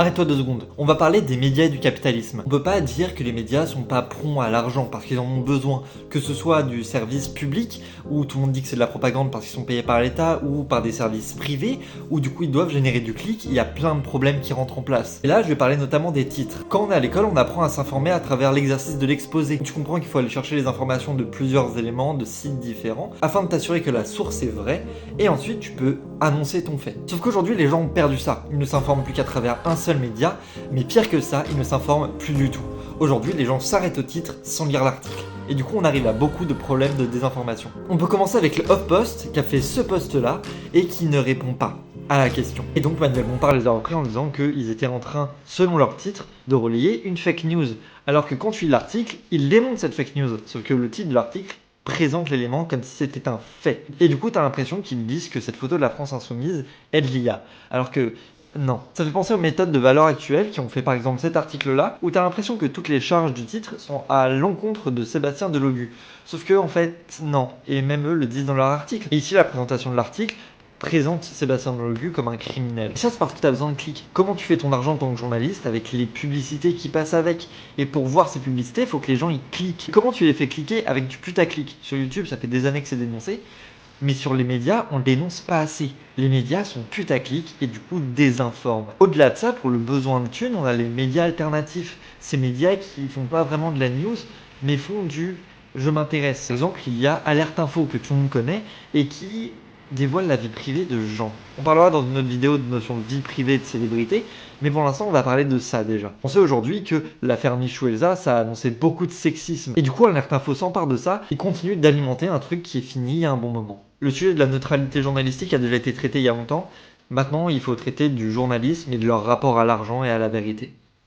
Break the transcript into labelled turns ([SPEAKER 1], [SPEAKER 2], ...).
[SPEAKER 1] Arrête-toi 2 secondes. On va parler des médias et du capitalisme. On peut pas dire que les médias sont pas prompts à l'argent parce qu'ils en ont besoin, que ce soit du service public, où tout le monde dit que c'est de la propagande parce qu'ils sont payés par l'État, ou par des services privés, où du coup ils doivent générer du clic, il y a plein de problèmes qui rentrent en place. Et là, je vais parler notamment des titres. Quand on est à l'école, on apprend à s'informer à travers l'exercice de l'exposé. Tu comprends qu'il faut aller chercher les informations de plusieurs éléments, de sites différents, afin de t'assurer que la source est vraie, et ensuite tu peux annoncer ton fait. Sauf qu'aujourd'hui, les gens ont perdu ça. Ils ne s'informent plus qu'à travers un seul média, mais pire que ça, ils ne s'informent plus du tout. Aujourd'hui, les gens s'arrêtent au titre sans lire l'article. Et du coup, on arrive à beaucoup de problèmes de désinformation. On peut commencer avec le HuffPost, qui a fait ce post-là, et qui ne répond pas à la question. Et donc Manuel Bompard les a repris en disant qu'ils étaient en train, selon leur titre, de relayer une fake news. Alors que quand tu lis l'article, ils démontent cette fake news. Sauf que le titre de l'article présente l'élément comme si c'était un fait. Et du coup, t'as l'impression qu'ils disent que cette photo de la France insoumise est de l'IA. Alors que non. Ça fait penser aux méthodes de valeur actuelles qui ont fait par exemple cet article-là, où t'as l'impression que toutes les charges du titre sont à l'encontre de Sébastien Delogu. Sauf que, en fait, non. Et même eux le disent dans leur article. Et ici, la présentation de l'article présente Sébastien Delogu comme un criminel. Et ça, c'est parce que tu as besoin de clics. Comment tu fais ton argent en tant que journaliste avec les publicités qui passent avec? Et pour voir ces publicités, il faut que les gens y cliquent. Et comment tu les fais cliquer avec du putaclic? Sur YouTube, ça fait des années que c'est dénoncé. Mais sur les médias, on ne dénonce pas assez. Les médias sont putaclic et du coup désinforment. Au-delà de ça, pour le besoin de thunes, on a les médias alternatifs. Ces médias qui font pas vraiment de la news, mais font du je m'intéresse. Par exemple, il y a Alerte Info que tout le monde connaît et qui dévoile la vie privée de gens. On parlera dans une autre vidéo de notion de vie privée de célébrité, mais pour l'instant on va parler de ça déjà. On sait aujourd'hui que l'affaire Michou Elsa, ça a annoncé beaucoup de sexisme. Et du coup Alerte Info s'empare de ça et continue d'alimenter un truc qui est fini il y a un bon moment. Le sujet de la neutralité journalistique a déjà été traité il y a longtemps. Maintenant il faut traiter du journalisme et de leur rapport à l'argent et à la vérité.